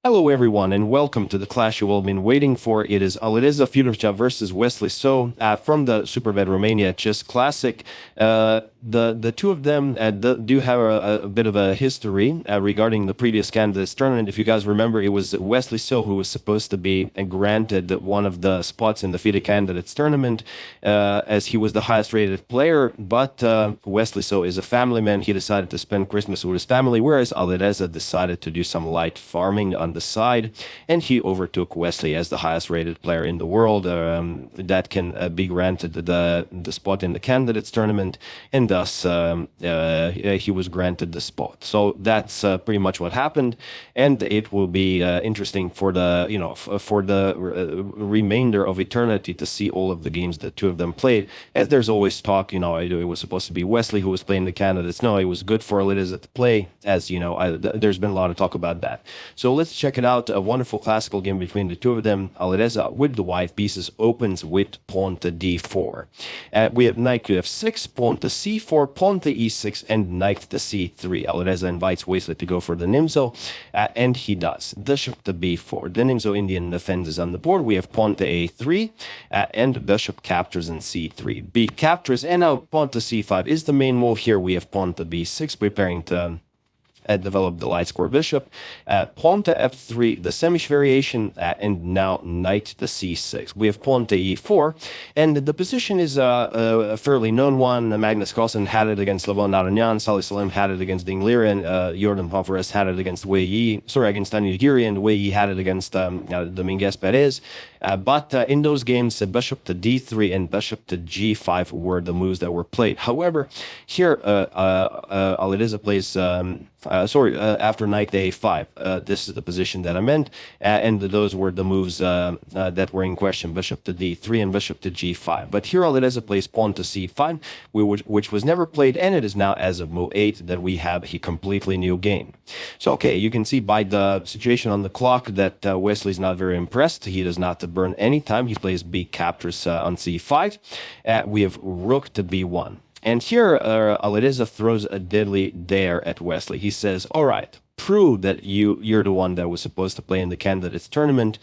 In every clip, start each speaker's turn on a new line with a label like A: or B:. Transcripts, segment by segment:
A: Hello everyone and welcome to the clash you've all been waiting for. It is Alireza Firouzja versus Wesley from the Superbet Romania Chess Classic. The two of them do have a bit of a history regarding the previous candidates tournament. If you guys remember, it was Wesley who was supposed to be granted one of the spots in the FIDE candidates tournament as he was the highest rated player, but Wesley is a family man. He decided to spend Christmas with his family, whereas Alireza decided to do some light farming on the side, and he overtook Wesley as the highest rated player in the world that can be granted the spot in the candidates tournament, and thus he was granted the spot. So that's pretty much what happened, and it will be interesting for the remainder of eternity to see all of the games that two of them played. As there's always talk, it was supposed to be Wesley who was playing the candidates. No, it was good for Alireza to play, as there's been a lot of talk about that. So let's check it out. A wonderful classical game between the two of them. Alireza with the white pieces opens with pawn to d4. We have knight to f6, pawn to c4, pawn to e6, and knight to c3. Alireza invites Wesley to go for the Nimzo, and he does. Bishop to b4. The Nimzo-Indian defense is on the board. We have pawn to a3, and bishop captures in c3. B captures, and now pawn to c5 is the main move here. We have pawn to b6, preparing to develop the light square bishop, pawn to f3, the Saemisch variation, and now knight to c6. We have pawn to e4, and the position is a fairly known one. Magnus Carlsen had it against Levon Naranyan, Salih Salim had it against Ding Liren, Jordan Pomfres had it against against Daniel Giri, and Wei Yi had it against Dominguez Perez. But in those games, bishop to d3 and bishop to g5 were the moves that were played. However, here Alireza plays after knight to a5. This is the position that I meant, and those were the moves that were in question: bishop to d3 and bishop to g5. But here Alireza plays pawn to c5, which was never played, and it is now, as of move 8, that we have a completely new game. So, okay, you can see by the situation on the clock that Wesley's not very impressed. He does not burn any time. He plays b captures on c5. We have rook to b1. And here, Alireza throws a deadly dare at Wesley. He says, all right, prove that you're the one that was supposed to play in the candidates tournament.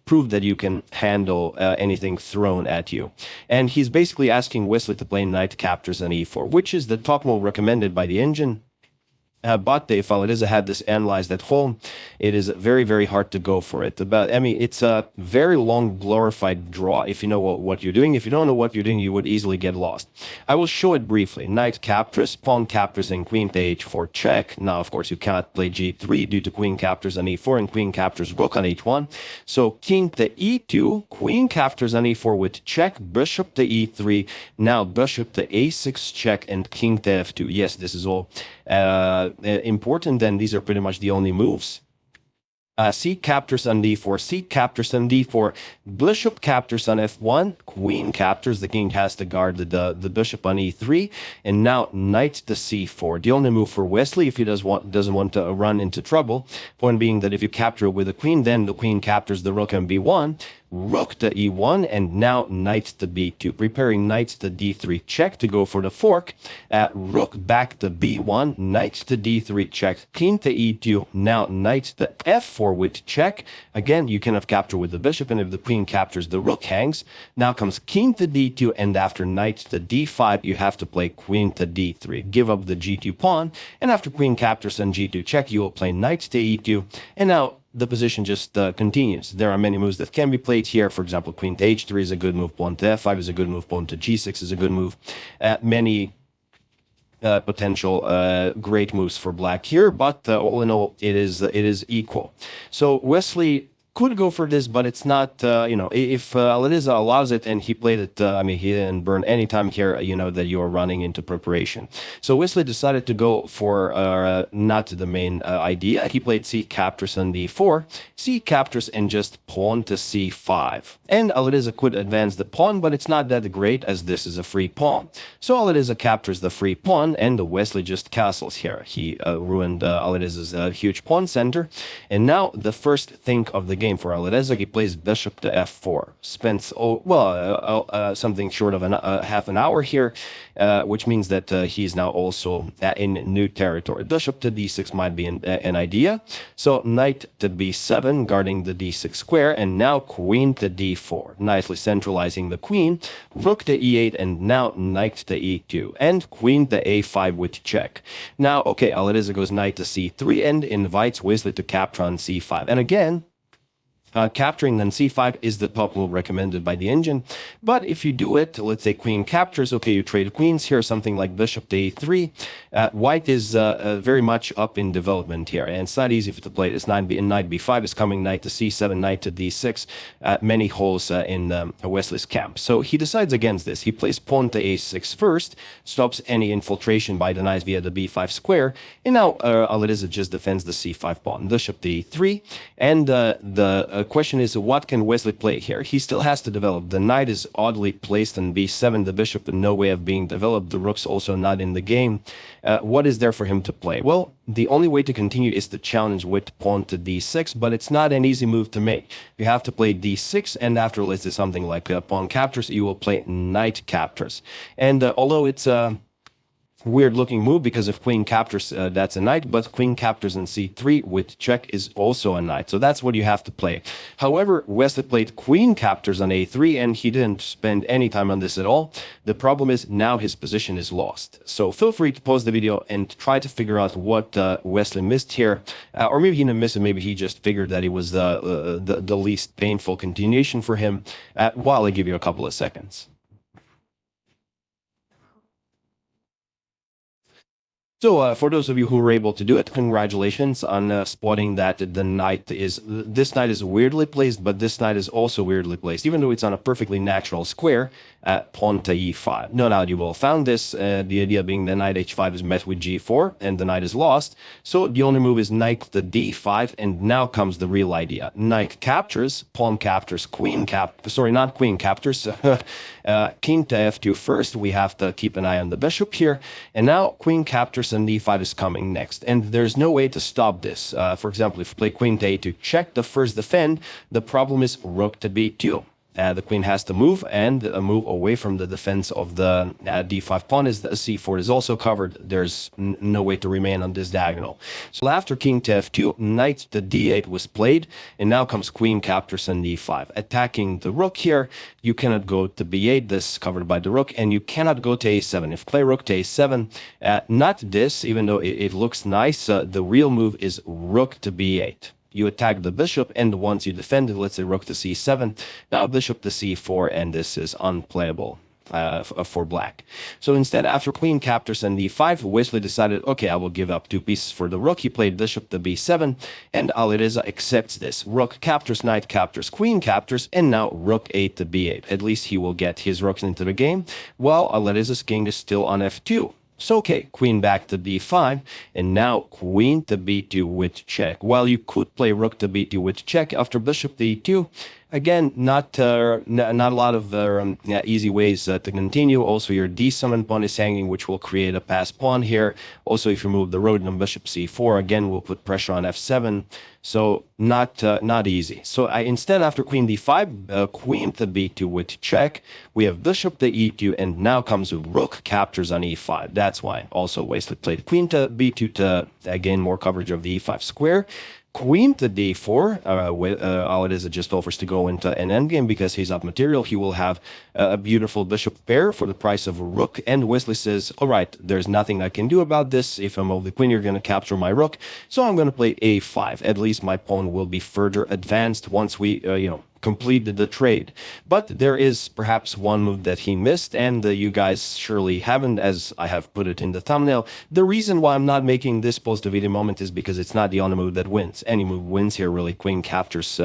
A: Prove that you can handle anything thrown at you. And he's basically asking Wesley to play knight captures on e4, which is the top move recommended by the engine. But if Alireza had this analyzed at home, it is very, very hard to go for it. It's a very long, glorified draw if you know what you're doing. If you don't know what you're doing, you would easily get lost. I will show it briefly. Knight captures, pawn captures, and queen to h4 check. Now, of course, you cannot play g3 due to queen captures on e4 and queen captures rook on h1. So king to e2, queen captures on e4 with check, bishop to e3, now bishop to a6 check, and king to f2. Yes, this is all important, and these are pretty much the only moves. C captures on d4, C captures on d4, bishop captures on f1, queen captures, the king has to guard the bishop on e3, and now knight to c4. The only move for Wesley, if he doesn't want to run into trouble, point being that if you capture with the queen, then the queen captures the rook on b1, rook to e1, and now knight to b2, preparing knight to d3 check to go for the fork, rook back to b1, knight to d3 check, king to e2, now knight to f4 with check. Again, you can have capture with the bishop, and if the queen captures, the rook hangs. Now comes king to d2, and after knight to d5, you have to play queen to d3, give up the g2 pawn, and after queen captures and g2 check, you will play knight to e2, and now the position just continues. There are many moves that can be played here. For example, queen to h3 is a good move, pawn to f5 is a good move, pawn to g6 is a good move. Many potential great moves for black here, but all in all, it is equal. So Wesley could go for this, but it's not, if Alireza allows it and he played it, he didn't burn any time here, that you are running into preparation. So Wesley decided to go for not the main idea. He played C captures on d4, C captures, and just pawn to c5. And Alireza could advance the pawn, but it's not that great as this is a free pawn. So Alireza captures the free pawn, and Wesley just castles here. He ruined Alireza's huge pawn center. And now the first thing of the game for Alireza. He plays bishop to f4. Spends something short of half an hour here, which means that he's now also in new territory. Bishop to d6 might be an idea. So knight to b7, guarding the d6 square, and now queen to d4, nicely centralizing the queen. Rook to e8, and now knight to e2, and queen to a5 with check. Now, okay, Alireza goes knight to c3 and invites Wesley to capture on c5. And again, capturing then c5 is the top move recommended by the engine. But if you do it, let's say queen captures, okay, you trade queens here, something like bishop to a3. White is very much up in development here, and it's not easy to play this. Knight b5 is coming, knight to c7, knight to d6, many holes in Wesley's camp. So he decides against this. He plays pawn to a6 first, stops any infiltration by the knight via the b5 square, and now Alireza just defends the c5 pawn, bishop to e3, and the question is, what can Wesley play here? He still has to develop. The knight is oddly placed on b7, the bishop in no way of being developed, the rook's also not in the game. What is there for him to play? Well, the only way to continue is to challenge with pawn to d6, but it's not an easy move to make. You have to play d6, and after, let's say something like pawn captures, you will play knight captures. And although it's weird looking move, because if queen captures, that's a knight, but queen captures in c3 with check is also a knight. So that's what you have to play. However, Wesley played queen captures on a3, and he didn't spend any time on this at all. The problem is now his position is lost. So feel free to pause the video and try to figure out what Wesley missed here, or maybe he didn't miss it, maybe he just figured that it was the least painful continuation for him. While I give you a couple of seconds. So for those of you who were able to do it, congratulations on spotting that this knight is weirdly placed, but this knight is also weirdly placed, even though it's on a perfectly natural square. Pawn to e5. No doubt you will found this. The idea being the knight h5 is met with g4, and the knight is lost. So the only move is knight to d5, and now comes the real idea. Knight captures, pawn captures, queen not queen captures. King to f2 first. We have to keep an eye on the bishop here, and now queen captures and d5 is coming next, and there's no way to stop this. For example, if you play queen to a2 check, the first defend, the problem is rook to b2. The queen has to move, and move away from the defense of the d5 pawn. Is the c4 is also covered. There's no way to remain on this diagonal. So after king to f2, knight to d8 was played, and now comes queen captures and d5. Attacking the rook here, you cannot go to b8, this is covered by the rook, and you cannot go to a7. If play rook to a7, not this, even though it looks nice, the real move is rook to b8. You attack the bishop, and once you defend it, let's say rook to c7, now bishop to c4, and this is unplayable for black. So instead, after queen captures and d5, Wesley decided, okay, I will give up 2 pieces for the rook. He played bishop to b7, and Alireza accepts this. Rook captures, knight captures, queen captures, and now rook 8 to b8. At least he will get his rooks into the game, while Alireza's king is still on f2. So, okay, queen back to d5, and now queen to b2 with check. While you could play rook to b2 with check after bishop to e2, again, not a lot of easy ways to continue. Also, your d7 pawn is hanging, which will create a passed pawn here. Also, if you move the road on bishop c4, again, will put pressure on f7. So not easy. So instead, after queen d5, queen to b2 with check, we have bishop to e2, and now comes rook captures on e5. That's why also Wesley played queen to b2 to gain more coverage of the e5 square. Queen to d4, Alireza just offers to go into an endgame because he's up material. He will have a beautiful bishop pair for the price of a rook, and Wesley says, all right, there's nothing I can do about this. If I move the queen, you're going to capture my rook, so I'm going to play a5. At least my pawn will be further advanced once we, completed the trade. But there is perhaps one move that he missed, and you guys surely haven't, as I have put it in the thumbnail. The reason why I'm not making this post a video moment is because it's not the only move that wins. Any move wins here, really. Queen captures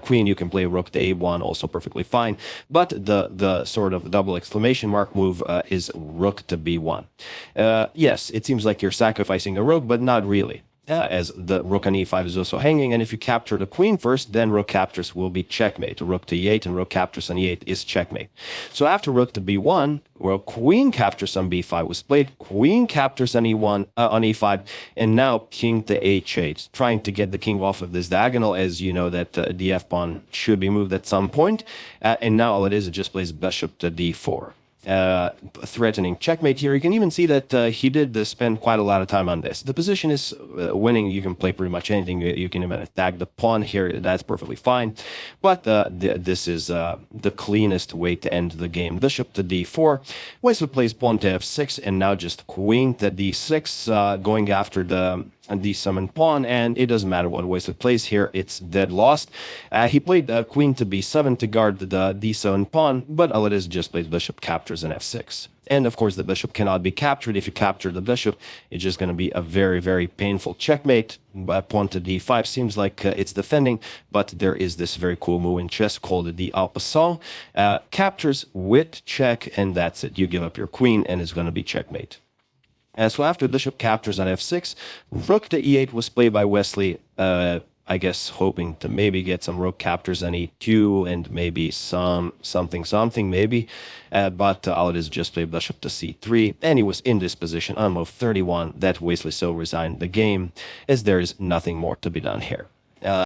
A: queen, you can play rook to a1, also perfectly fine. But the sort of double exclamation mark move is rook to b1. Yes, it seems like you're sacrificing a rook, but not really. as the rook on e5 is also hanging. And if you capture the queen first, then rook captures will be checkmate. Rook to e8 and rook captures on e8 is checkmate. So after rook to b1, well, queen captures on b5 was played, queen captures on e1 on e5, and now king to h8, trying to get the king off of this diagonal, as you know that the f-pawn should be moved at some point. And now all it is, it just plays bishop to d4. Threatening checkmate here. You can even see that he did spend quite a lot of time on this. The position is winning. You can play pretty much anything. You can even attack the pawn here. That's perfectly fine. But this is the cleanest way to end the game. Bishop to d4. Wesley plays pawn to f6, and now just queen to d6, going after the d7 pawn, and it doesn't matter what Wesley plays here, it's dead lost. He played queen to b7 to guard the d7 pawn, but all it is just plays bishop captures and f6. And of course the bishop cannot be captured. If you capture the bishop, it's just going to be a very, very painful checkmate. Pawn to d5 seems like it's defending, but there is this very cool move in chess called the en passant. Captures with check, and that's it. You give up your queen, and it's going to be checkmate. So after bishop captures on f6, rook to e8 was played by Wesley, I guess hoping to maybe get some rook captures on e2 and maybe something maybe. But all it is just play bishop to c3, and he was in this position on move 31 that Wesley so resigned the game, as there is nothing more to be done here.